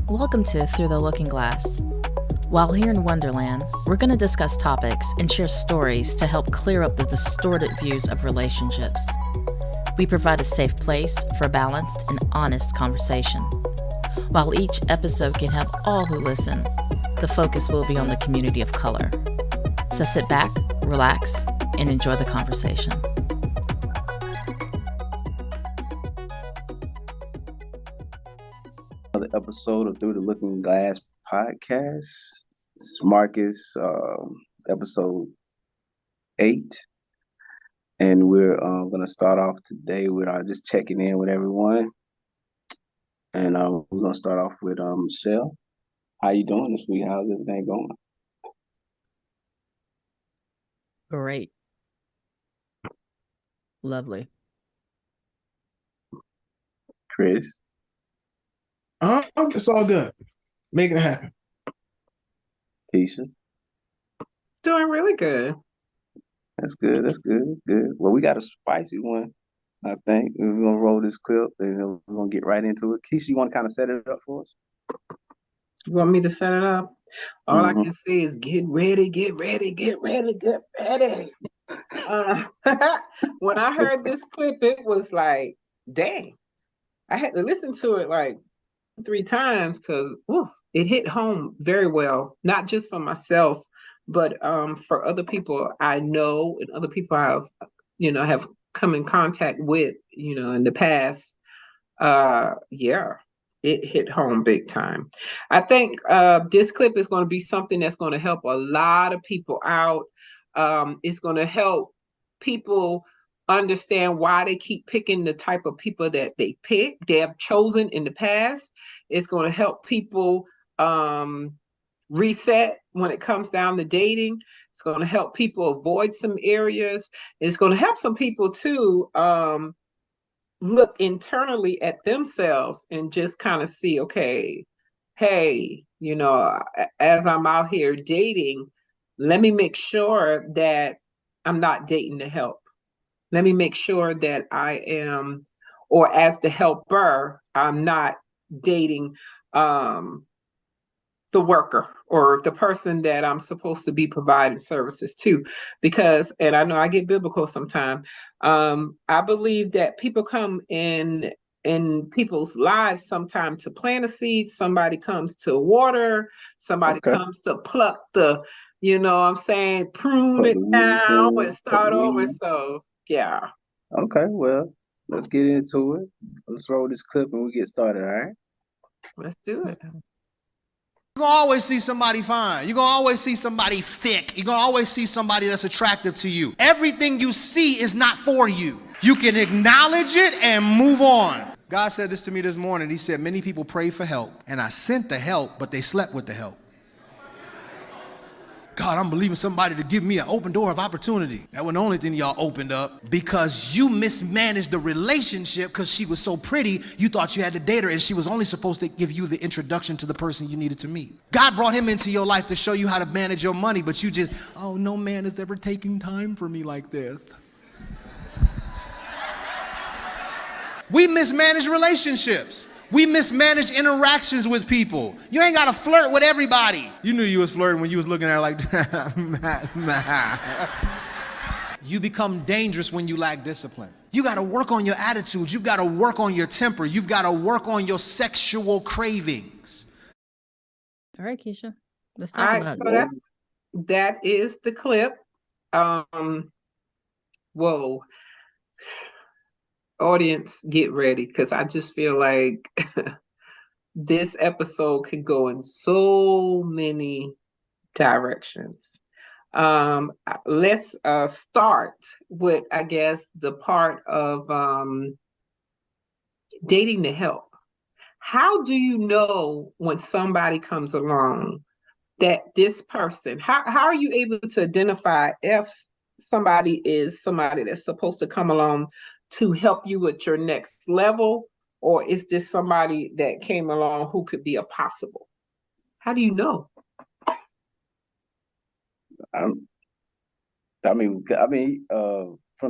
Welcome to Through the Looking Glass. While here in Wonderland, we're going to discuss topics and share stories to help clear up the distorted views of relationships. We provide a safe place for balanced and honest conversation. While each episode can help all who listen, the focus will be on the community of color. So sit back, relax, and enjoy the conversation. Another episode of Through the Looking Glass podcast. This is Marcus, episode 8. And we're going to start off today with just checking in with everyone. And we're going to start off with Michelle. How you doing this week? How's everything going? Great. Lovely. Chris? It's all good. Making it happen. Keisha? Doing really good. That's good. That's good. Good. Well, we got a spicy one, I think. We're going to roll this clip and then we're going to get right into it. Keisha, you want to kind of set it up for us? You want me to set it up? All I can say is get ready, get ready, get ready, get ready. When I heard this clip, it was like, dang. I had to listen to it like 3 times because it hit home very well, not just for myself, but for other people I know and other people have come in contact with, in the past. It hit home big time. I think this clip is going to be something that's going to help a lot of people out. It's going to help people understand why they keep picking the type of people that they have chosen in the past. It's going to help people reset when it comes down to dating. It's going to help people avoid some areas. It's going to help some people too look internally at themselves and just kind of see, okay, hey, as I'm out here dating, let me make sure that I'm not dating to help. Let me make sure that I am, or as the helper, I'm not dating the worker or the person that I'm supposed to be providing services to. Because, and I know I get biblical sometimes, I believe that people come in people's lives sometime to plant a seed, somebody comes to water, somebody comes to pluck the, prune it down and start over. So, yeah. Okay, well, let's get into it. Let's roll this clip and we get started, all right? Let's do it. You're going to always see somebody fine. You're going to always see somebody thick. You're going to always see somebody that's attractive to you. Everything you see is not for you. You can acknowledge it and move on. God said this to me this morning. He said, many people pray for help, and I sent the help, but they slept with the help. God, I'm believing somebody to give me an open door of opportunity. That wasn't the only thing y'all opened up because you mismanaged the relationship because she was so pretty, you thought you had to date her and she was only supposed to give you the introduction to the person you needed to meet. God brought him into your life to show you how to manage your money, but you just, no man is ever taking time for me like this. We mismanage relationships. We mismanage interactions with people. You ain't got to flirt with everybody. You knew you was flirting when you was looking at her like, You become dangerous when you lack discipline. You got to work on your attitudes. You've got to work on your temper. You've got to work on your sexual cravings. All right, Keisha. Let's talk about it. That is the clip. Whoa. Audience, get ready, because I just feel like this episode could go in so many directions. Let's start with, I guess, the part of dating to help. How do you know when somebody comes along that this person, how are you able to identify if somebody is somebody that's supposed to come along to help you with your next level, or is this somebody that came along who could be a possible? How do you know? From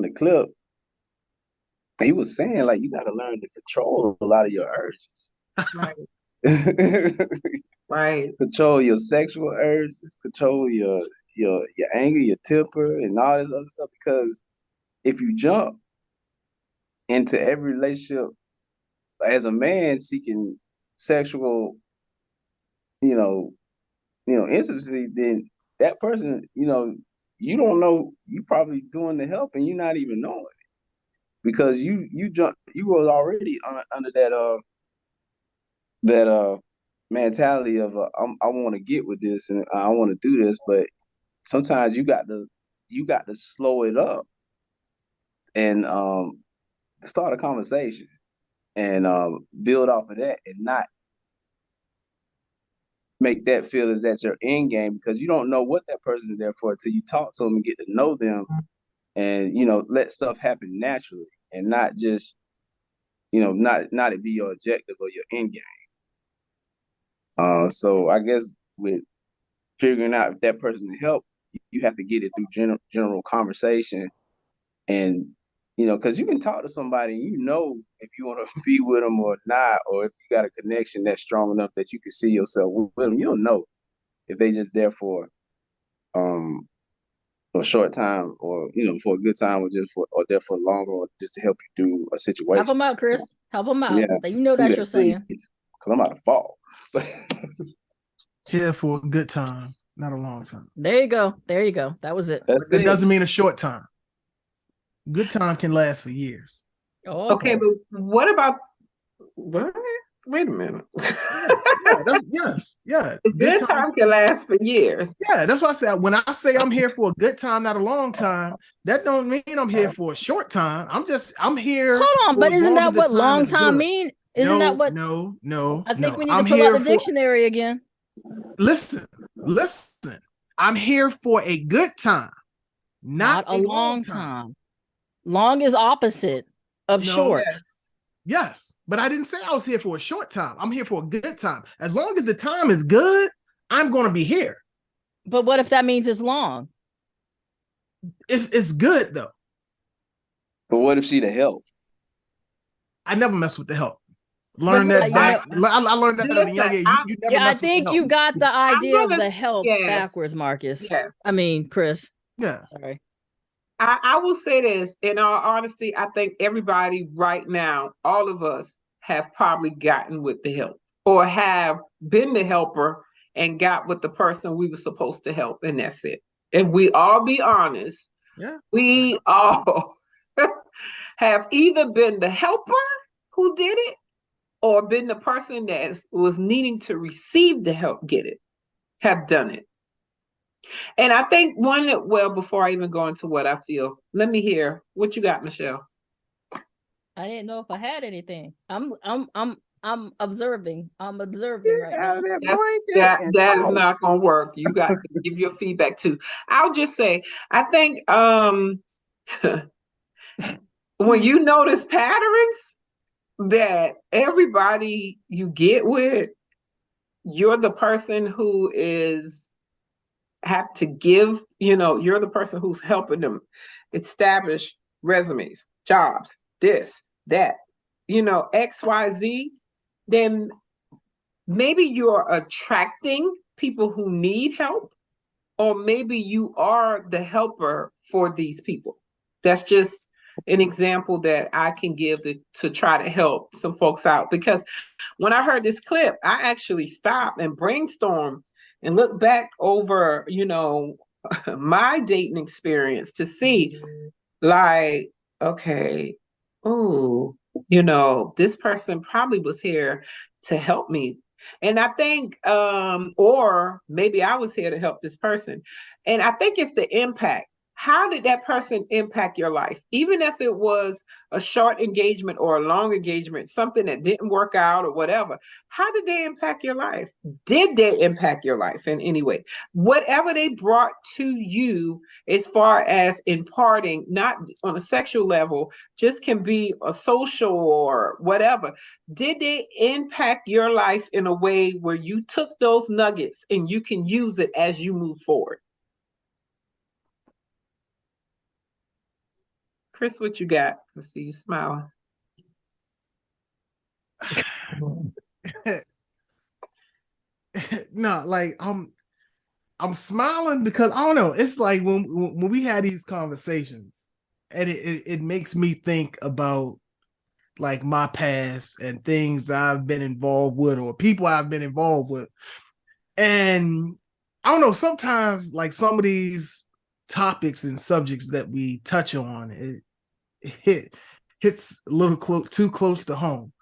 the clip, he was saying like you got to learn to control a lot of your urges. Right. Right. Control your sexual urges, control your anger, your temper, and all this other stuff. Because if you jump into every relationship as a man seeking sexual, you know, intimacy, then that person, you don't know, you probably doing the help and you're not even knowing it because you was already under that mentality of I want to get with this and I want to do this, but sometimes you got to slow it up and start a conversation and build off of that and not make that feel as that's your end game because you don't know what that person is there for until you talk to them and get to know them and let stuff happen naturally and not just not it be your objective or your end game. So I guess with figuring out if that person to help, you have to get it through general conversation and because you can talk to somebody and if you want to be with them or not, or if you got a connection that's strong enough that you can see yourself with them. You'll know if they just there um for a short time or for a good time or just for or there for longer or just to help you through a Help situation. them out, Chris. Help them out. Yeah, You know do that's that, your please, saying. because I'm about to fall. Here for a good time, not a long time. There you go. There you go. That was it. That's That it. doesn't mean a short time. Good time can last for years. Oh, Okay, but what about what? Wait a minute. Yeah. A good time can last for years. Yeah, that's what I said. When I say I'm here for a good time, not a long time, that don't mean I'm here for a short time. I'm here. hold on, but isn't that what long time mean? Isn't that what? No. I think we need I'm to pull out here the dictionary again. Listen. I'm here for a good time, not a long time. Long is opposite of short. Yes, but I didn't say I was here for a short time. I'm here for a good time. As long as the time is good, I'm going to be here. But what if that means it's long? It's good though. But what if she the help? I never mess with the help. Learn that back. I learned that at a young age. You never mess I think with you got the idea of the help backwards, Marcus. Yes. I mean, Chris. Yeah. Sorry. I will say this, in all honesty, I think everybody right now, all of us have probably gotten with the help or have been the helper and got with the person we were supposed to help. And that's it. If we all be honest, we all have either been the helper who did it or been the person that was needing to receive the help, have done it. And I think before I even go into what I feel, let me hear what you got, Michelle. I didn't know if I had anything. I'm observing. I'm observing right now. That is not gonna work. You got to give your feedback too. I'll just say, I think when you notice patterns that everybody you get with, you're the person who have to give, you're the person who's helping them establish resumes, jobs, this, that, XYZ, then maybe you're attracting people who need help, or maybe you are the helper for these people. That's just an example that I can give to try to help some folks out. Because when I heard this clip, I actually stopped and brainstormed and look back over, my dating experience to see, like, okay, this person probably was here to help me. And I think, or maybe I was here to help this person. And I think it's the impact. How did that person impact your life? Even if it was a short engagement or a long engagement, something that didn't work out or whatever, how did they impact your life? Did they impact your life in any way? Whatever they brought to you as far as imparting, not on a sexual level, just can be a social or whatever. Did they impact your life in a way where you took those nuggets and you can use it as you move forward? Chris, what you got? Let's see you smiling. no, like I'm smiling because I don't know. It's like when we had these conversations, and it makes me think about like my past and things I've been involved with or people I've been involved with. And I don't know, sometimes like some of these topics and subjects that we touch on, it hits a little too close to home.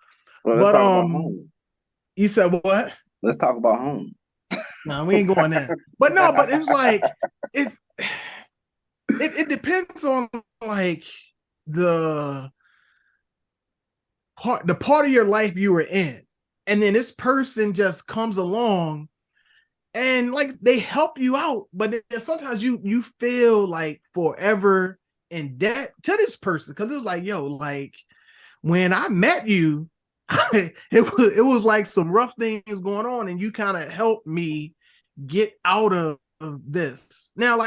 Well, let's But talk about home. you said what? Let's talk about home. No, we ain't going there. But no, but it's like it depends on like the part of your life you were in. And then this person just comes along and like they help you out, but then sometimes you feel like forever in debt to this person because it's like, yo, like when I met you, it was like some rough things going on, and you kind of helped me get out of this. Now,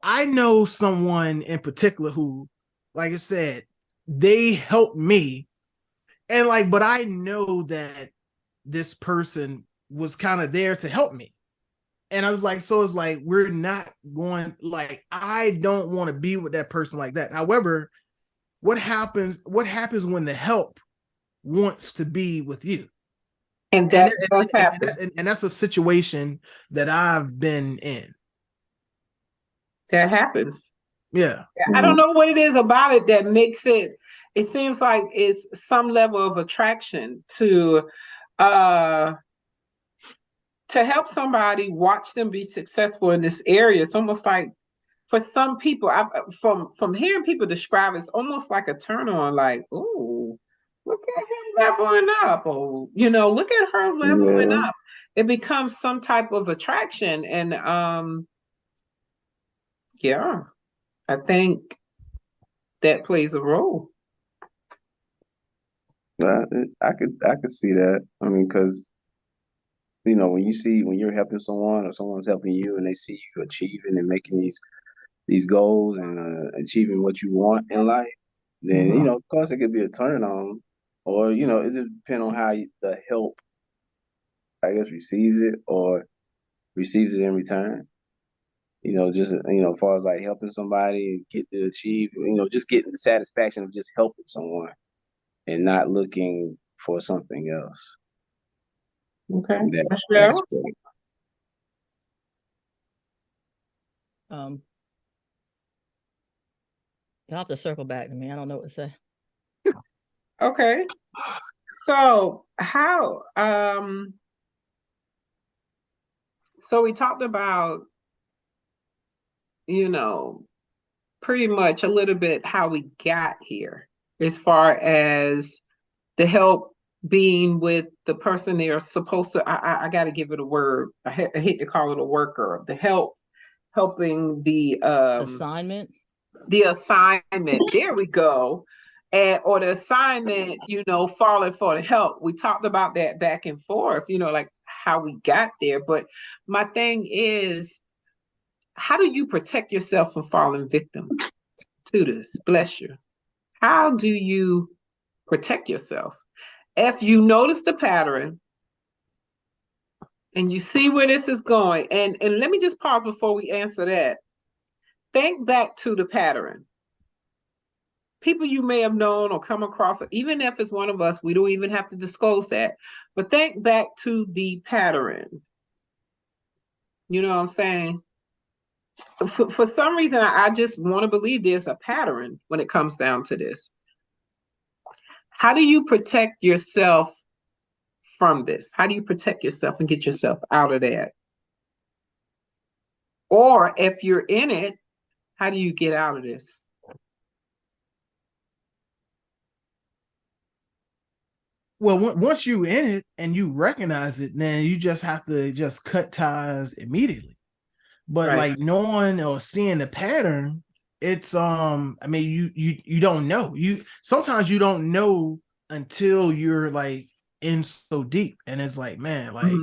I know someone in particular who, like I said, they helped me, and like, but I know that this person was kind of there to help me. And I was like, so it's like, we're not going, like, I don't want to be with that person like that. However, what happens when the help wants to be with you? And that does happen. And that's a situation that I've been in. That happens. Yeah. I don't know what it is about it that makes it seems like it's some level of attraction to help somebody, watch them be successful in this area. It's almost like for some people, from hearing people describe it, it's almost like a turn on, like, oh, look at him leveling up, or look at her leveling up. It becomes some type of attraction, and I think that plays a role. I could see that. I mean, because when you're helping someone or someone's helping you, and they see you achieving and making these goals and achieving what you want in life, then of course it could be a turn on, or it just depends on how the help, I guess, receives it or receives it in return. Just as far as like helping somebody and get to achieve, just getting the satisfaction of just helping someone and not looking for something else. Okay, That's great. You'll have to circle back to me. I don't know what to say. Okay. So how so we talked about pretty much a little bit how we got here as far as the help being with the person they're supposed to, I got to give it a word. I hate to call it a worker. The helping the assignment. The assignment. There we go. Or the assignment, falling for the help. We talked about that back and forth, like how we got there. But my thing is, how do you protect yourself from falling victim to this? Bless you. How do you protect yourself? If you notice the pattern and you see where this is going, and let me just pause before we answer that. Think back to the pattern. People you may have known or come across, even if it's one of us, we don't even have to disclose that. But think back to the pattern. You know what I'm saying? For some reason, I just want to believe there's a pattern when it comes down to this. How do you protect yourself from this? How do you protect yourself and get yourself out of that? Or if you're in it, how do you get out of this? Well, once you're in it and you recognize it, then you just have to just cut ties immediately. But like knowing or seeing the pattern, it's I mean, you don't know. Sometimes you don't know until you're like in so deep, and it's like, man, like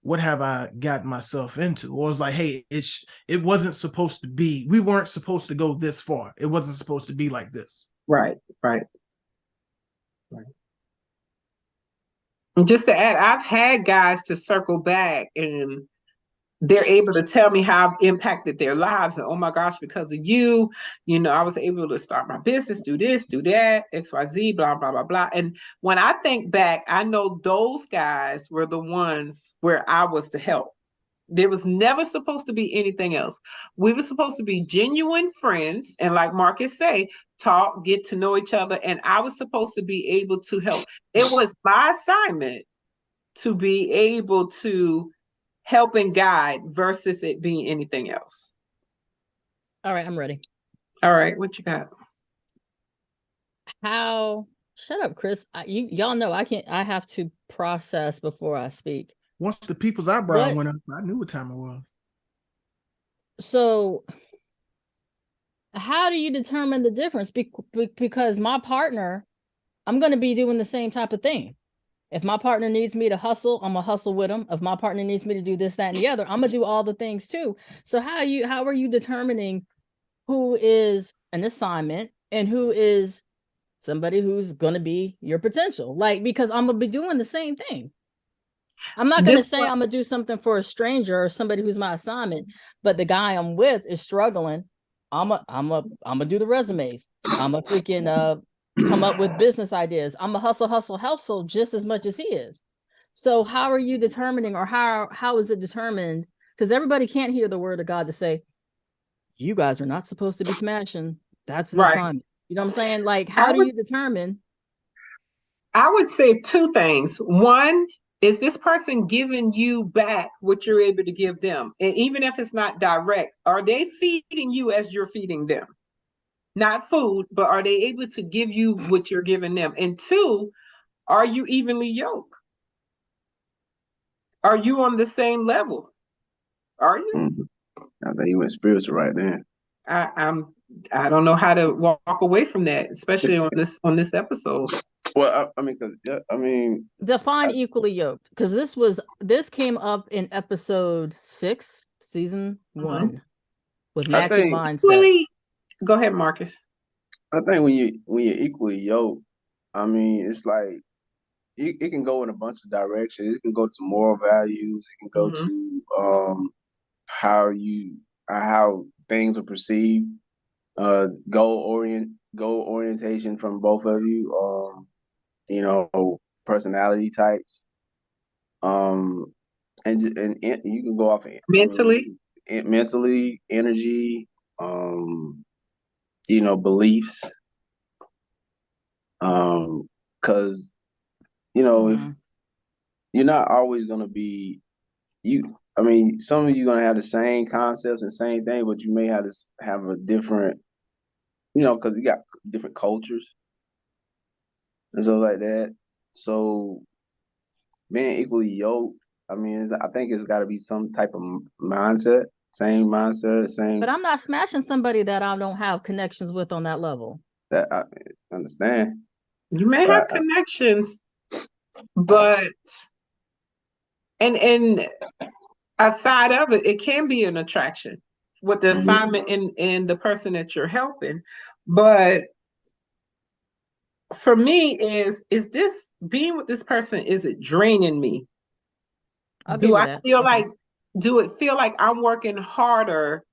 what have I gotten myself into? Or it's like, hey, it wasn't supposed to be. We weren't supposed to go this far. It wasn't supposed to be like this. Right. Just to add, I've had guys to circle back and they're able to tell me how I've impacted their lives. And oh my gosh, because of you, I was able to start my business, do this, do that, XYZ, blah, blah, blah, blah. And when I think back, I know those guys were the ones where I was the help. There was never supposed to be anything else. We were supposed to be genuine friends. And like Marcus say, talk, get to know each other. And I was supposed to be able to help. It was my assignment to be able to help and guide versus it being anything else. All right, I'm ready. All right, what you got? Shut up, Chris. Y'all know I have to process before I speak. Once the people's eyebrow went up, I knew what time it was. So how do you determine the difference? Because my partner, I'm going to be doing the same type of thing. If my partner needs me to hustle, I'm going to hustle with him. If my partner needs me to do this, that, and the other, I'm going to do all the things too. So how are you determining who is an assignment and who is somebody who's going to be your potential? Like, because I'm going to be doing the same thing. I'm not going to say I'm going to do something for a stranger or somebody who's my assignment, but the guy I'm with is struggling. I'm gonna do the resumes. I'm gonna freaking come up with business ideas. I'm a hustle just as much as he is. So how are you determining, or how is it determined? Because everybody can't hear the word of God to say, you guys are not supposed to be smashing. That's an assignment. You know what I'm saying? Like, how do you determine? I would say two things. One, is this person giving you back what you're able to give them? And even if it's not direct, are they feeding you as you're feeding them? Not food, but are they able to give you what you're giving them? And two, are you evenly yoked? Are you on the same level? Are you? I think you went spiritual right there. I don't know how to walk away from that, especially on this episode. Well, define equally yoked, because this came up in episode 6, season 1, with matching mindsets. Go ahead, Marcus. I think when you're equally yoked, it's like it can go in a bunch of directions. It can go to moral values. It can go to how things are perceived. Goal orientation from both of you. Personality types. And you can go off of mentally, energy. Beliefs. Because if you're not always gonna be some of you gonna have the same concepts and same thing, but you may have to have a different, because you got different cultures and stuff like that. So being equally yoked, I think it's got to be some type of mindset, same mindset, same. But I'm not smashing somebody that I don't have connections with on that level. That I understand. You may have connections, but and aside of it, it can be an attraction with the assignment and the person that you're helping. But for me, is this being with this person, is it draining me? Do it feel like I'm working harder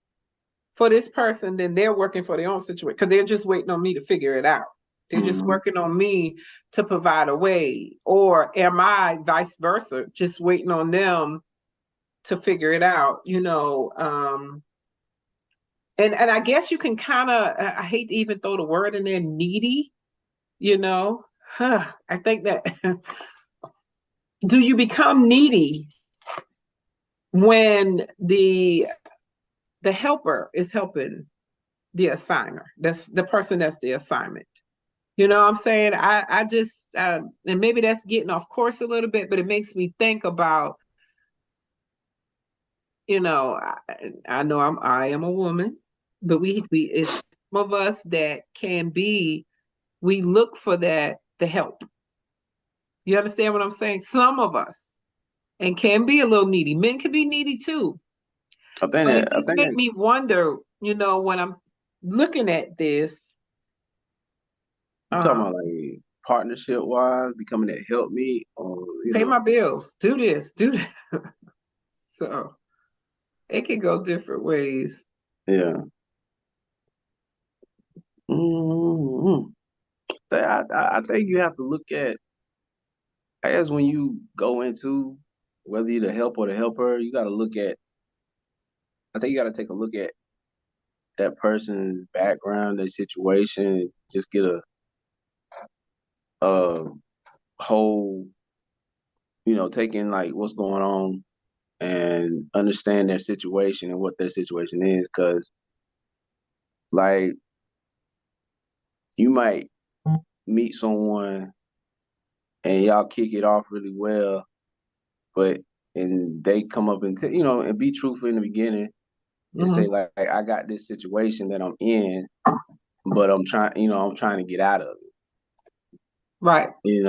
for this person than they're working for their own situation? Because they're just waiting on me to figure it out. They're just working on me to provide a way. Or am I vice versa, just waiting on them to figure it out? And I guess you can kind of, I hate to even throw the word in there, needy, I think that, do you become needy when the helper is helping the assigner? That's the person that's the assignment. You know what I'm saying? I just, and maybe that's getting off course a little bit, but it makes me think about, I know I am a woman, but it's some of us that we look for the help. You understand what I'm saying? Some of us, and can be a little needy. Men can be needy too. It just makes me wonder, when I'm looking at this. You're talking about like partnership wise, becoming that help me, or Pay my bills, do this, do that. So it can go different ways. Yeah. Mm-hmm. I think you have to look at, I guess when you go into whether you're the help or the helper, you got to look at, I think you got to take a look at that person's background, their situation, just get a whole, take in like what's going on and understand their situation and what their situation is. Cause like you might meet someone and y'all kick it off really well, but and they come up and and be truthful in the beginning and say like, I got this situation that I'm in, but I'm trying to get out of it. Right. And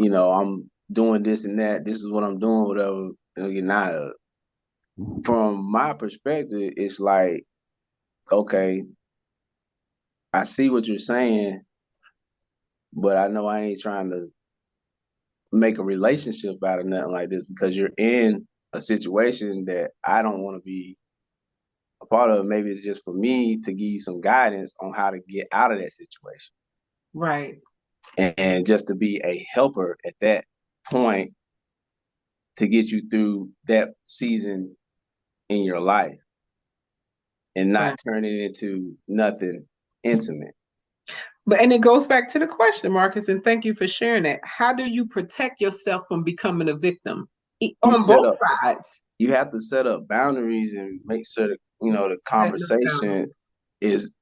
I'm doing this and that. This is what I'm doing, whatever, and getting out of it. From my perspective, it's like, okay, I see what you're saying, but I know I ain't trying to make a relationship out of nothing like this because you're in a situation that I don't want to be a part of. Maybe it's just for me to give you some guidance on how to get out of that situation. Right. And just to be a helper at that point to get you through that season in your life and not turn it into nothing intimate. And it goes back to the question, Marcus, and thank you for sharing that. How do you protect yourself from becoming a victim on both sides? You have to set up boundaries and make sure that, the conversation is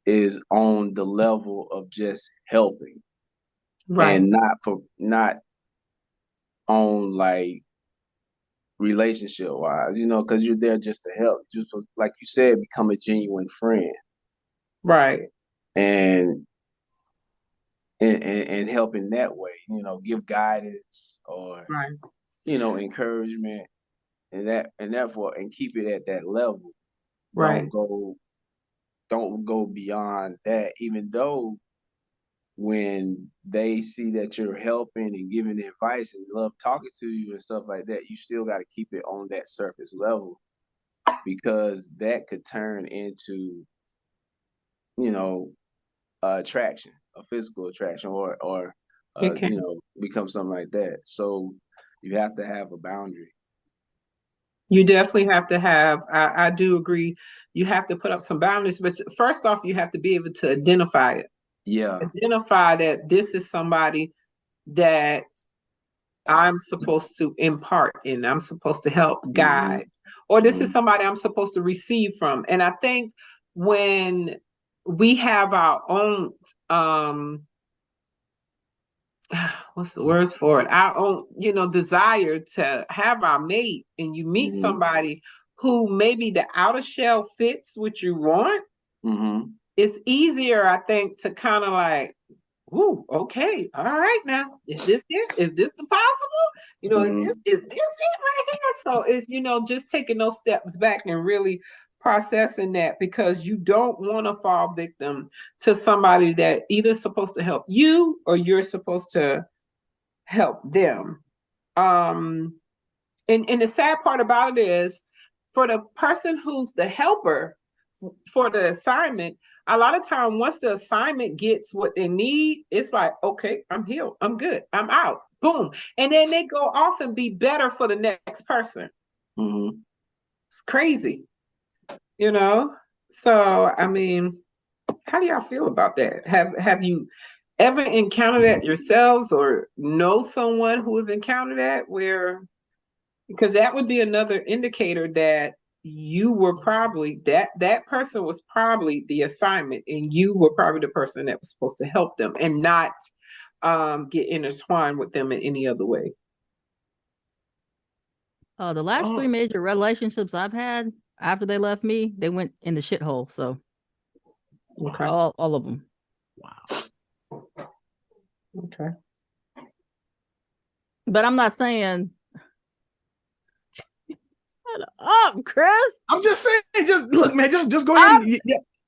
on the level of just helping. Right. And not on like relationship wise, because you're there just to help. Just like you said, become a genuine friend. Right. And help in that way, give guidance or encouragement and keep it at that level. Right. Don't go beyond that, even though when they see that you're helping and giving advice and love talking to you and stuff like that, you still got to keep it on that surface level because that could turn into, attraction, a physical attraction, or become something like that. So you have to have a boundary. You definitely have to have, I do agree, you have to put up some boundaries, but first off, you have to be able to identify it. Yeah. Identify that this is somebody that I'm supposed to impart in, I'm supposed to help guide, or this is somebody I'm supposed to receive from. And I think when we have our own, what's the words for it? Our own, desire to have our mate, and you meet somebody who maybe the outer shell fits what you want. It's easier, I think, to kind of like, ooh, okay, all right, now is this it? Is this the possible? Is this it right here? So it's just taking those steps back and really processing that, because you don't want to fall victim to somebody that either supposed to help you or you're supposed to help them. And the sad part about it is, for the person who's the helper for the assignment, a lot of time once the assignment gets what they need, it's like, okay, I'm healed, I'm good, I'm out, boom. And then they go off and be better for the next person. It's crazy. So I mean, how do y'all feel about that? Have you ever encountered that yourselves, or know someone who have encountered that, because that would be another indicator that you were probably that person was probably the assignment, and you were probably the person that was supposed to help them and not get intertwined with them in any other way. The last 3 major relationships I've had after they left me, they went in the shithole. So okay, all of them. Wow. Okay. But I'm not saying shut up, Chris. I'm just saying, just look, man, just go ahead and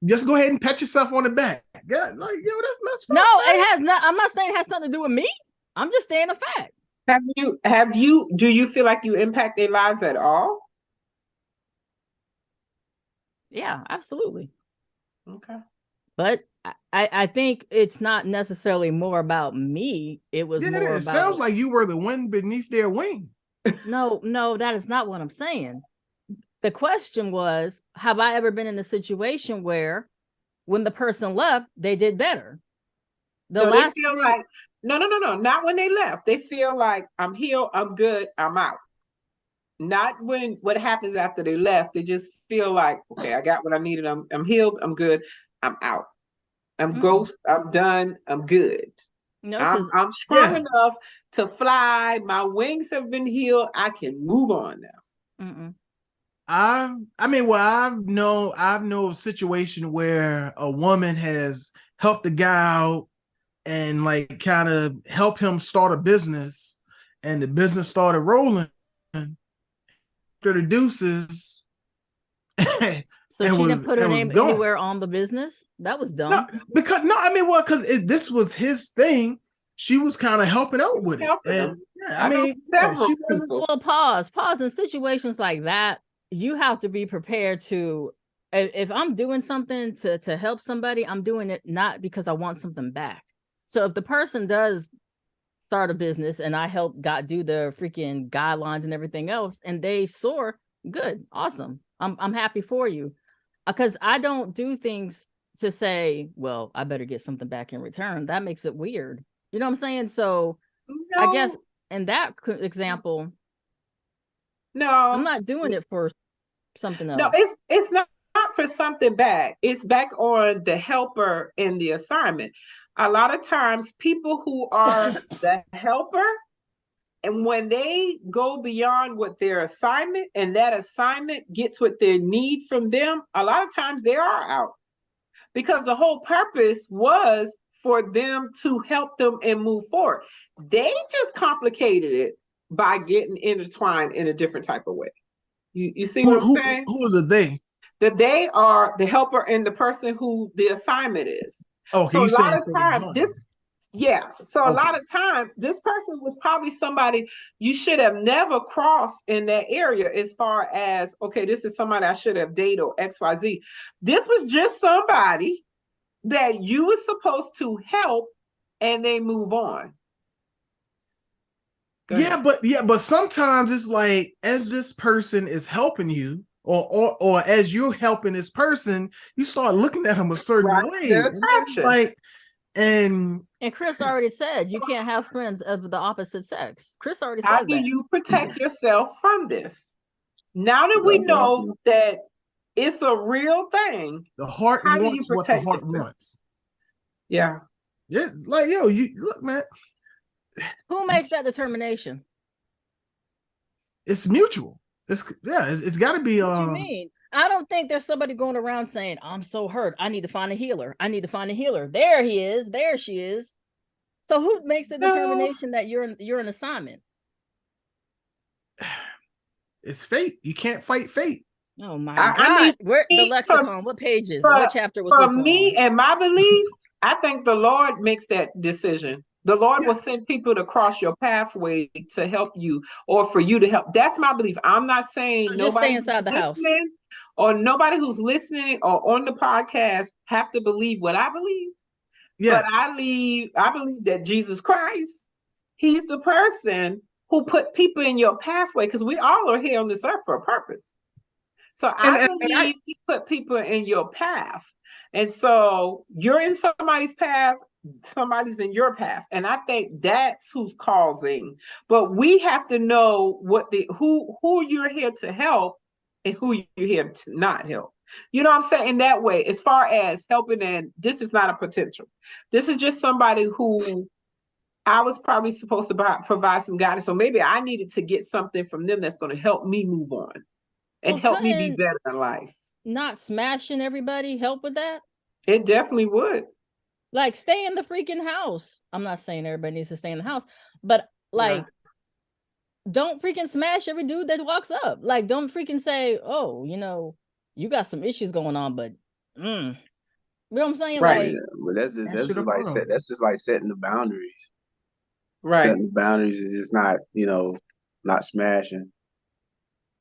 just go ahead and pat yourself on the back. Yeah, like, yo, that's No, fine, it has not. I'm not saying it has something to do with me. I'm just stating a fact. Do you feel like you impact their lives at all? Yeah, absolutely. Okay. But I think it's not necessarily more about me. It was Yeah, more it about. sounds like you were the wind beneath their wing. No, that is not what I'm saying. The question was, have I ever been in a situation where when the person left, they did better? No, they feel like no, not when they left. They feel like I'm healed, I'm good, I'm out. Not when what happens after they left. They just feel like, okay, I got what I needed. I'm healed, I'm good, I'm out. I'm ghost, I'm done, I'm good. No, I'm strong enough to fly. My wings have been healed. I can move on now. I've known a situation where a woman has helped the guy out and like kind of help him start a business, and the business started rolling after the deuces. So she didn't put her name anywhere on the business. That was dumb. Because this was his thing. She was kind of helping out with it. And, well, pause. In situations like that, you have to be prepared to. If I'm doing something to help somebody, I'm doing it not because I want something back. So if the person does start a business and I help do the freaking guidelines and everything else, and they soar, good, awesome. I'm happy for you. Because I don't do things to say, well, I better get something back in return. That makes it weird. You know what I'm saying? So I guess in that example, no, I'm not doing it for something else. No, it's not for something back. It's back on the helper in the assignment. A lot of times people who are the helper, and when they go beyond what their assignment and that assignment gets what they need from them, a lot of times they are out. Because the whole purpose was for them to help them and move forward. They just complicated it by getting intertwined in a different type of way. You see what I'm saying? Who are the they? That they are the helper and the person who the assignment is. Oh, so a lot of time a lot of time this person was probably somebody you should have never crossed in that area as far as, okay, this is somebody I should have dated or XYZ. This was just somebody that you were supposed to help and they move on. But sometimes it's like, as this person is helping you, or as you're helping this person, you start looking at them a certain way. And Chris already said you can't have friends of the opposite sex. Chris already said how that. do you protect yourself from this? Now that we know that it's a real thing, the heart wants what the heart wants. Yeah. Yeah, like, yo, you look, man. Who makes that determination? It's mutual. It's got to be. What you mean? I don't think there's somebody going around saying, I'm so hurt, I need to find a healer. I need to find a healer. There he is. There she is. So who makes the determination that you're an assignment? It's fate. You can't fight fate. Oh my God. Where the lexicon? What pages? What chapter was this? For me and my belief, I think the Lord makes that decision. The Lord will send people to cross your pathway to help you or for you to help. That's my belief. I'm not saying just stay inside the house. Or nobody who's listening or on the podcast have to believe what I believe. Yeah. But I believe that Jesus Christ, he's the person who put people in your pathway, because we all are here on this earth for a purpose. So I believe he put people in your path. And so you're in somebody's path, somebody's in your path. And I think that's who's causing. But we have to know who you're here to help and who you're here to not help. You know what I'm saying? In that way, as far as helping, and this is not a potential. This is just somebody who I was probably supposed to provide some guidance. So maybe I needed to get something from them that's going to help me move on and help me be better in life. Not smashing everybody help with that? It definitely would. Like, stay in the freaking house. I'm not saying everybody needs to stay in the house, but like, don't freaking smash every dude that walks up. Like, don't freaking say, oh, you got some issues going on, but You know what I'm saying? Right. Like, But Answer the phone. that's just like setting the boundaries. Right. Setting the boundaries is just not, not smashing.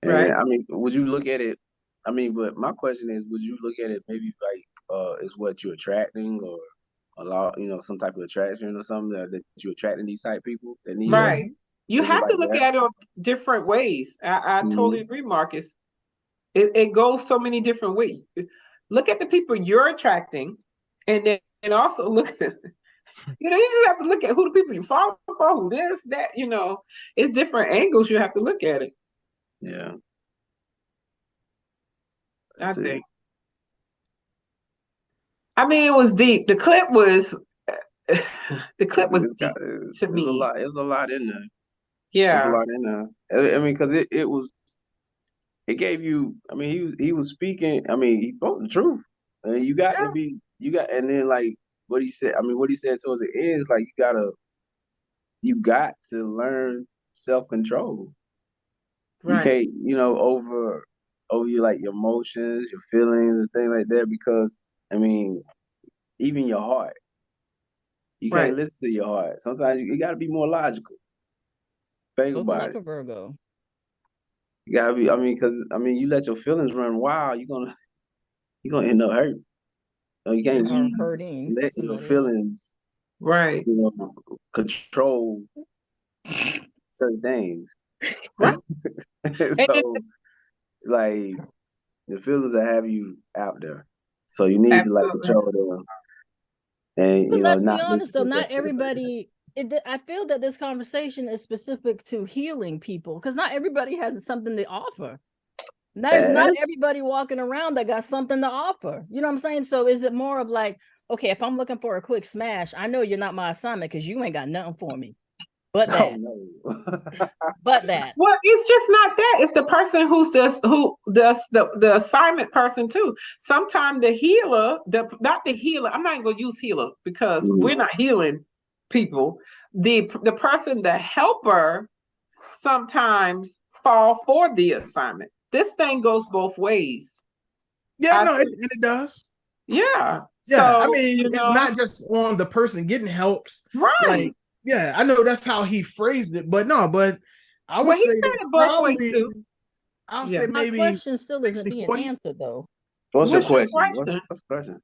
And Right. I mean, would you look at it? I mean, but my question is, would you look at it maybe like is what you're attracting or a lot, some type of attraction or something that you're attracting these type of people that need help? Right. You Is it have to like look that? at it on different ways. I totally Mm-hmm. agree, Marcus. It goes so many different ways. Look at the people you're attracting, and also look at, you just have to look at who the people you follow for, who this, that, it's different angles you have to look at it, Yeah, I that's it. think. I mean, it was deep. The clip was deep to It's a me. lot. It was a lot in there. There's a Yeah. lot in there. I mean, because it gave you. I mean, he was speaking. I mean, he spoke the truth. And Yeah. and then like what he said. I mean, what he said towards the end is like you got to learn self control. You Right. can't, over your like your emotions, your feelings, and things like that. Because I mean, even your heart, you Right. can't listen to your heart. Sometimes you got to be more logical. Think spoken about like it. a Virgo. You gotta be. I mean, because I mean, you let your feelings run wild, you're gonna end up hurt. You can't Or be hurting letting your somebody else. feelings, Right. control certain things. Right. And So, like, the feelings that have you out there. So you need to like absolutely. control them, and But let's be not honest, listen to though, yourself. not everybody. I feel that this conversation is specific to healing people because not everybody has something to offer. There's not That's everybody walking around that got something to offer. You know what I'm saying? So is it more of like, okay, if I'm looking for a quick smash, I know you're not my assignment because you ain't got nothing for me. But oh that, no. but that. Well, it's just not that. It's the person who does the assignment person too. Sometimes the healer, not the healer. I'm not even gonna use healer because Mhm. we're not healing people. The person, the helper, sometimes fall for the assignment. This thing goes both ways. Yeah, no, it does. Yeah. Yeah, I So, mean, it's not just on the person getting help. right. Like, yeah, I know that's how he phrased it, but no, but I would Well, he say said it both ways probably, too. I'll Yeah. say My maybe question still isn't being 60-40. answered though. What's your What's your question? question? What's the question?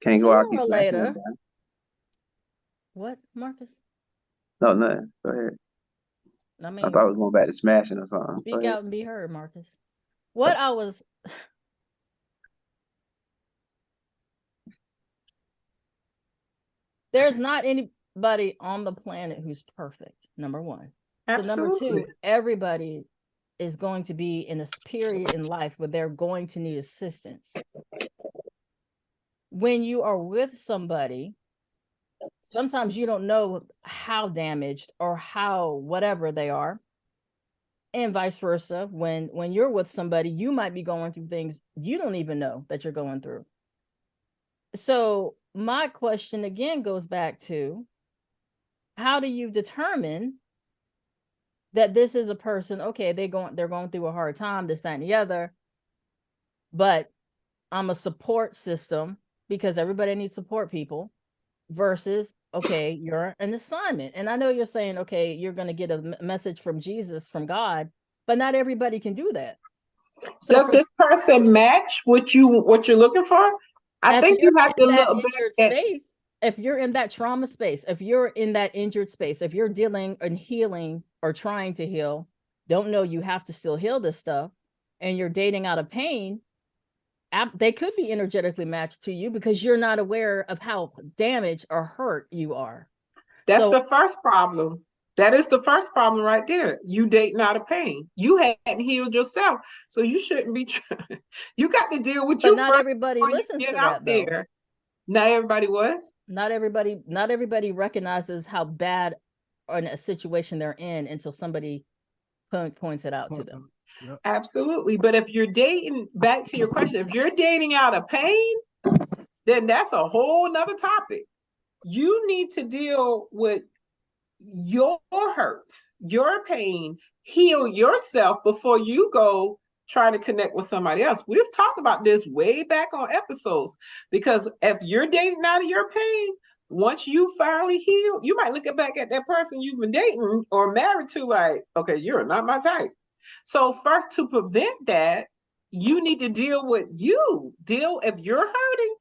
Can't go Sooner out keep or smashing later, everybody. what, Marcus? No, nothing. Go ahead. I I thought I mean, was going back to smashing or something. Go speak ahead. out and be heard, Marcus. What I was there's not anybody on the planet who's perfect, number one. So number Absolutely. two, everybody is going to be in a period in life where they're going to need assistance. When you are with somebody, sometimes you don't know how damaged or how whatever they are, and vice versa. When you're with somebody, you might be going through things you don't even know that you're going through. So my question again goes back to, how do you determine that this is a person, okay, they're going through a hard time, this, that, and the other, but I'm a support system because everybody needs support people, versus, okay, you're an assignment. And I know you're saying, okay, you're going to get a message from Jesus, from God, but not everybody can do that. So Does this person match what you're looking for? I if think you're you have to in that look injured back at. space, if you're in that trauma space, if you're in that injured space, if you're dealing and healing or trying to heal, don't know you have to still heal this stuff, and you're dating out of pain, they could be energetically matched to you because you're not aware of how damaged or hurt you are. That's So, the first problem. That is the first problem right there. You dating out of pain. You hadn't healed yourself, so you shouldn't be trying. You got to deal with but you not first everybody before you listens get to out that though. there. Not everybody what? Not everybody recognizes how bad in a situation they're in until somebody points it out to them. Yep. Absolutely. But if you're dating, back to your question, if you're dating out of pain, then that's a whole nother topic. You need to deal with your hurt, your pain, heal yourself before you go trying to connect with somebody else. We've talked about this way back on episodes, because if you're dating out of your pain, once you finally heal, you might look back at that person you've been dating or married to like, okay, you're not my type. So first, to prevent that, you need to deal with you. If you're hurting,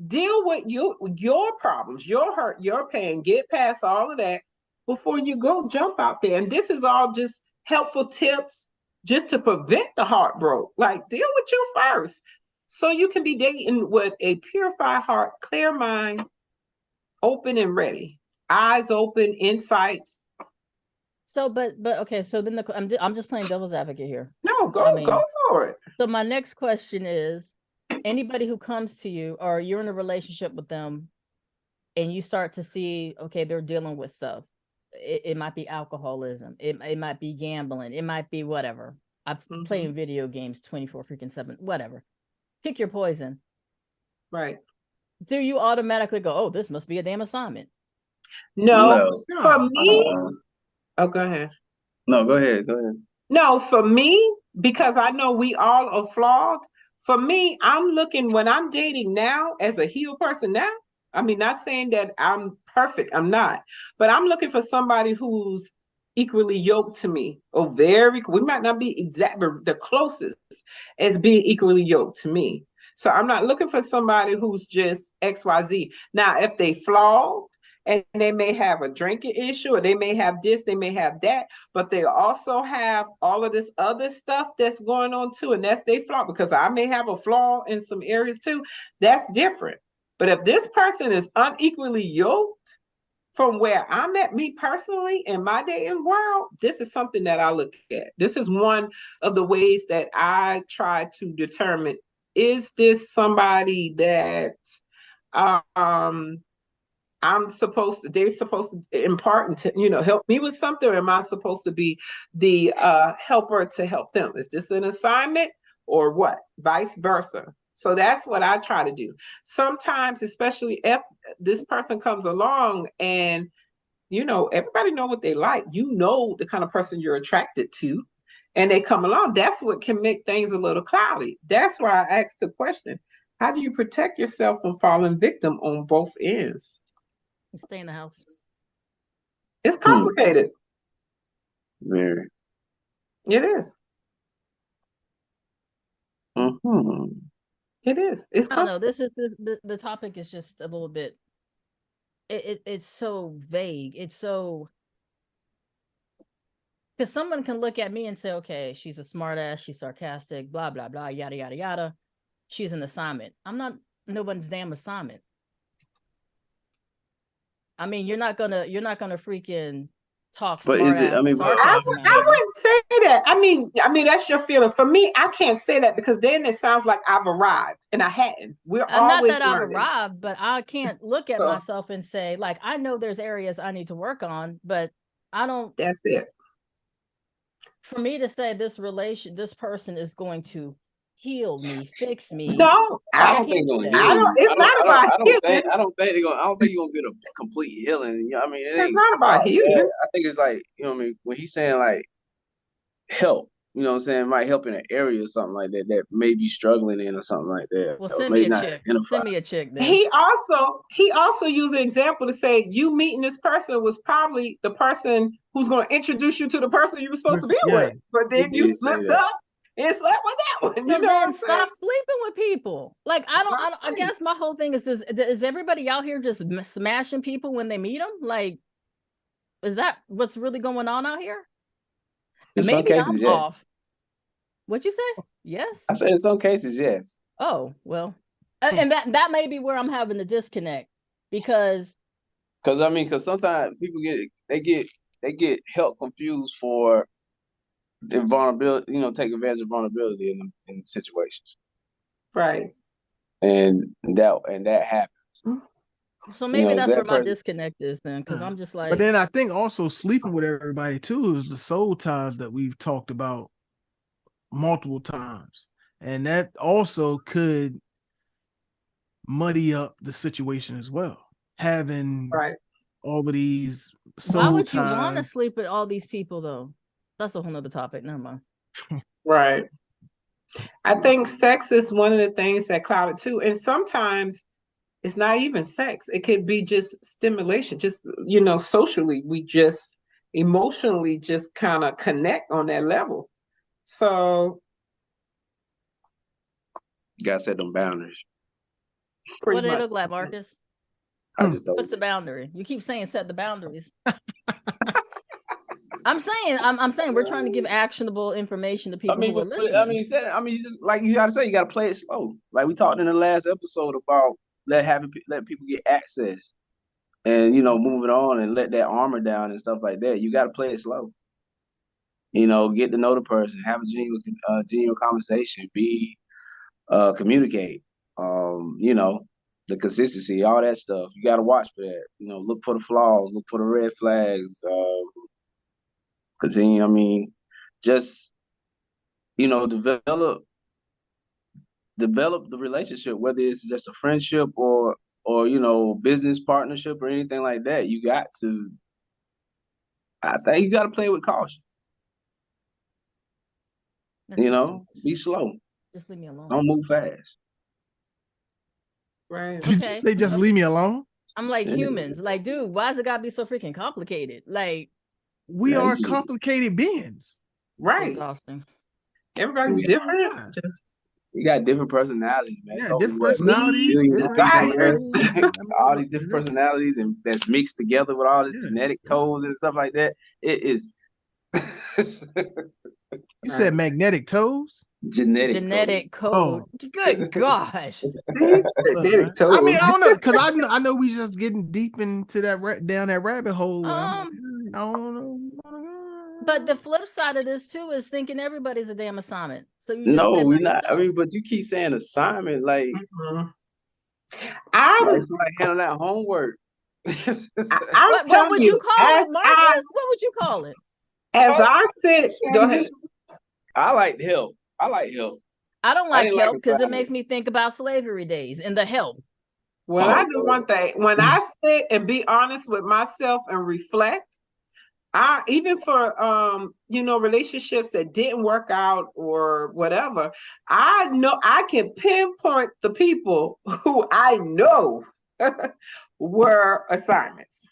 deal with your problems, your hurt, your pain. Get past all of that before you go jump out there. And this is all just helpful tips just to prevent the heartbreak. Like, deal with you first, so you can be dating with a purified heart, clear mind, open and ready, eyes open, insights. So, but okay. So then I'm just playing devil's advocate here. No, go for it. So my next question is, anybody who comes to you or you're in a relationship with them and you start to see, okay, they're dealing with stuff. It might be alcoholism. It might be gambling. It might be whatever. I'm playing video games 24/7, whatever. Pick your poison. Right. Do you automatically go, oh, this must be a damn assignment? No. For me, oh, go ahead. No, go ahead. No, for me, because I know we all are flawed. For me, I'm looking, when I'm dating now as a healed person now, I mean, not saying that I'm perfect, I'm not, but I'm looking for somebody who's equally yoked to me, or we might not be exactly the closest as being equally yoked to me. So I'm not looking for somebody who's just XYZ. Now, if they flawed, and they may have a drinking issue, or they may have this, they may have that, but they also have all of this other stuff that's going on too, and that's their flaw, because I may have a flaw in some areas too. That's different. But if this person is unequally yoked from where I'm at, me personally, in my dating world, this is something that I look at. This is one of the ways that I try to determine, is this somebody that they're supposed to impart and help me with something, or am I supposed to be the helper to help them? Is this an assignment or what? Vice versa. So that's what I try to do. Sometimes, especially if this person comes along and, everybody know what they like, the kind of person you're attracted to, and they come along, that's what can make things a little cloudy. That's why I asked the question, how do you protect yourself from falling victim on both ends? Stay in the house. It's complicated. Very. It is. It is. It's I don't know. The topic is just a little bit. It's so vague. It's so, because someone can look at me and say, okay, she's a smart ass, she's sarcastic, blah blah blah, yada yada yada. She's an assignment. I'm not nobody's damn assignment. I mean, you're not gonna freaking talk but smart is it? ass. I mean, I wouldn't say that. I mean, that's your feeling. For me, I can't say that, because then it sounds like I've arrived, and I hadn't. We're always not that learning. I've arrived, but I can't look at myself and say, like, I know there's areas I need to work on, but I don't. That's it. For me to say this person is going to heal me, fix me. No, I don't think they're gonna heal you. It's not about healing. I don't think you're gonna get a complete healing. I mean, it's not about healing. I think it's like, what I mean, when he's saying like help, what I'm saying, might help in an area or something like that may be struggling in, or something like that. Well, send me a chick. Send me a chick then. He also used an example to say you meeting this person was probably the person who's going to introduce you to the person you were supposed to be with, but then you slipped up and slept with that one. So then stop sleeping with people. Like, I guess my whole thing is is everybody out here just smashing people when they meet them? Like, is that what's really going on out here? In maybe some cases, I'm off. What'd you say? Yes. I said in some cases, yes. Oh, well, and that may be where I'm having the disconnect, because sometimes people get help confused for the vulnerability, take advantage of vulnerability in situations. Right. And that happens. So maybe that's where my disconnect is then, because I'm just like. But then I think also sleeping with everybody too is the soul ties that we've talked about multiple times, and that also could muddy up the situation as well. Having all of these soul ties. Why would you want to sleep with all these people though? That's a whole nother topic. Never mind. Right. I think sex is one of the things that cloud it too. And sometimes it's not even sex. It could be just stimulation, just, socially, we just emotionally just kind of connect on that level. So You gotta set them boundaries. What do they look like, Marcus? I just don't. What's the boundary? You keep saying set the boundaries. I'm saying we're trying to give actionable information to people who are listening. You just like you gotta say, you gotta play it slow. Like we talked in the last episode about letting people get access, and moving on and let that armor down and stuff like that. You gotta play it slow. Get to know the person, have a genuine conversation, communicate. The consistency, all that stuff. You gotta watch for that. Look for the flaws, look for the red flags. Continue. Just develop the relationship, whether it's just a friendship or business partnership or anything like that. I think you got to play with caution. Be slow. Just leave me alone. Don't move fast. Right. Did you say just leave me alone? I'm like humans. Like, dude, why does it gotta be so freaking complicated? Like, we are complicated beings. Right. Exhausting. Everybody's different. You got different personalities, man. Yeah, so different personalities. All these different personalities, and that's mixed together with all this genetic codes and stuff like that. It is. You said magnetic toes? Genetic code. Oh. Good gosh. Genetic toes. I mean, I don't know, because I know we just getting deep into down that rabbit hole. I don't know. But the flip side of this too is thinking everybody's a damn assignment. So you no, we're not. Yourself. I mean, but you keep saying assignment, like I'm like handling that homework. What would you call it, Marcus? What would you call it? As I said, go ahead. I like help. I don't like help because it makes me think about slavery days and the help. Well, I do one thing. When I sit and be honest with myself and reflect, even for relationships that didn't work out or whatever, I know I can pinpoint the people who I know were assignments.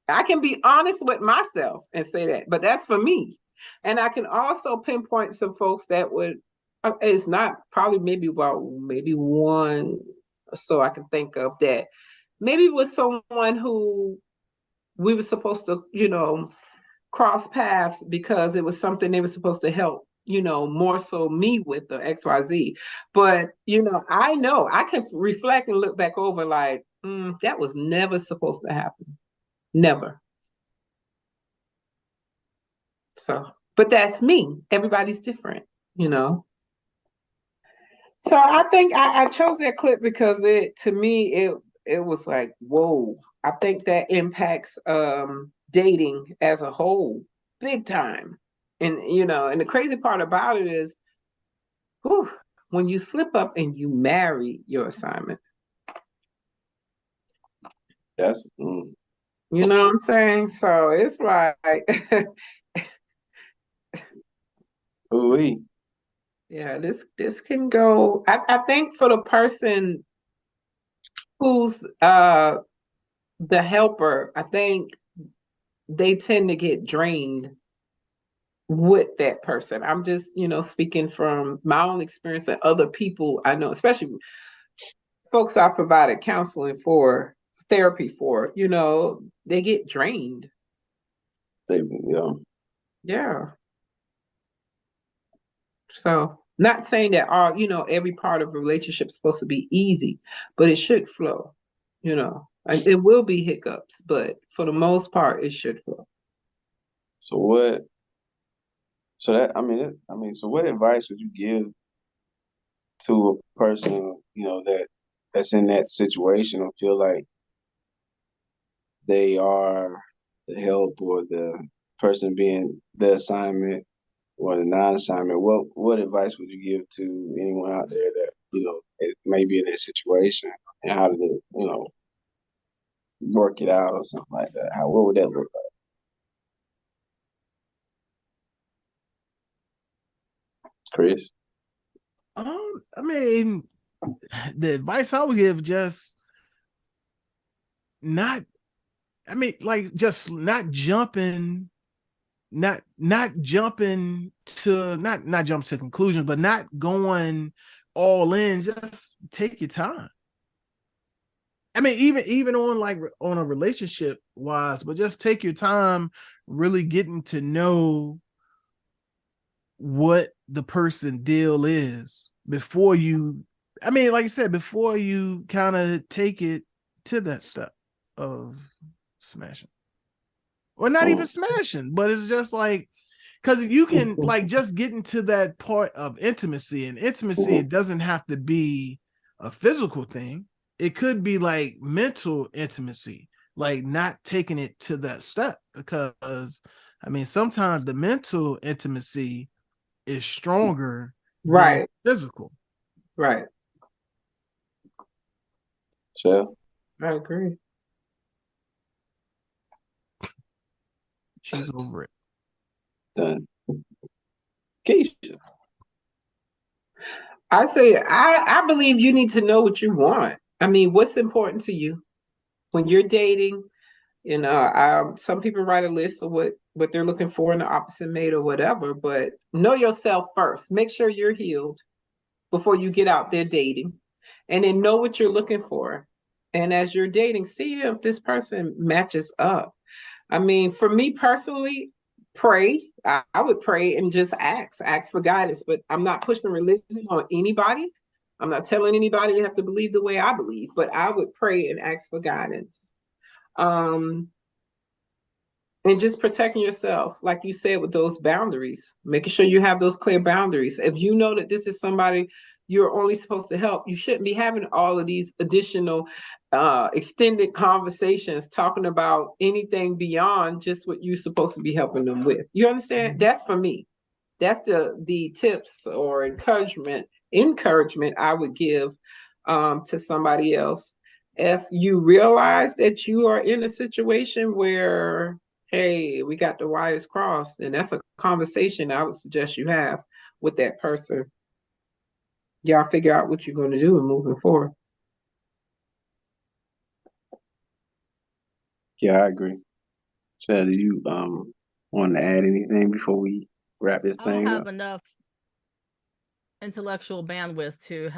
I can be honest with myself and say that, but that's for me. And I can also pinpoint some folks that would, it's not probably maybe one, so I can think of that. Maybe it was someone who we were supposed to, cross paths because it was something they were supposed to help, more so me with the XYZ. But, I know I can reflect and look back over like, that was never supposed to happen. Never. So, but that's me. Everybody's different, So I think I chose that clip because to me it was like, whoa. I think that impacts dating as a whole big time. And and the crazy part about it is when you slip up and you marry your assignment. That's you know what I'm saying? So it's like ooh-wee. Yeah, this can go. I think for the person who's the helper, I think they tend to get drained with that person. I'm just, speaking from my own experience and other people I know, especially folks I provided counseling for, therapy for, they get drained. Yeah. So not saying that every part of a relationship is supposed to be easy, but it should flow, and it will be hiccups, but for the most part, it should flow. So what advice would you give to a person, that's in that situation or feel like they are the help or the person being the assignment or the non-assignment? What advice would you give to anyone out there that, it may be in that situation and how to, work it out or something like that? What would that look like? Chris? I mean, the advice I would give, just not, I mean, like, just not jumping, not jumping to, not jump to conclusions, but not going all in. Just take your time. I mean, even on, like, on a relationship wise, but just take your time really getting to know what the person deal is before you, I mean, like I said, before you kind of take it to that step of smashing. Or not even smashing, but it's just like, because you can like just get into that part of intimacy, and intimacy, it doesn't have to be a physical thing. It could be like mental intimacy, like not taking it to that step, because I mean, sometimes the mental intimacy is stronger than physical. Right. Sure. I agree. She's over it. Done. Keisha. I say, I believe you need to know what you want. I mean, what's important to you when you're dating? You know, some people write a list of what they're looking for in the opposite mate or whatever, but know yourself first. Make sure you're healed before you get out there dating, and then know what you're looking for. And as you're dating, see if this person matches up. I mean, for me personally, pray. I would pray and just ask for guidance, but I'm not pushing religion on anybody. I'm not telling anybody you have to believe the way I believe, but I would pray and ask for guidance. And just protecting yourself, like you said, with those boundaries, making sure you have those clear boundaries. If you know that this is somebody you're only supposed to help, you shouldn't be having all of these additional extended conversations talking about anything beyond just what you're supposed to be helping them with. You understand? That's for me. That's the tips or encouragement I would give to somebody else. If you realize that you are in a situation where, hey, we got the wires crossed, and that's a conversation I would suggest you have with that person. Y'all figure out what you're going to do and moving forward. Yeah, I agree. Chad, do you want to add anything before we wrap this I don't thing have up? enough intellectual bandwidth to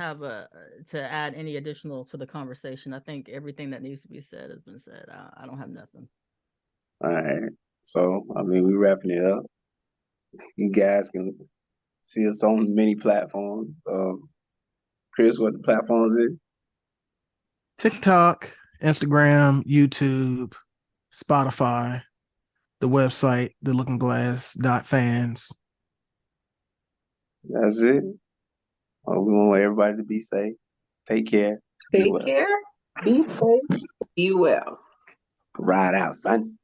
add any additional to the conversation. I think everything that needs to be said has been said. I don't have nothing. All right. So, I mean, we're wrapping it up. You guys can see us on many platforms. Chris, what the platforms is? TikTok, Instagram, YouTube, Spotify, the website, thelookingglass.fans. That's it. We want everybody to be safe. Take care. Take care. Be safe. Be well. Ride out, son.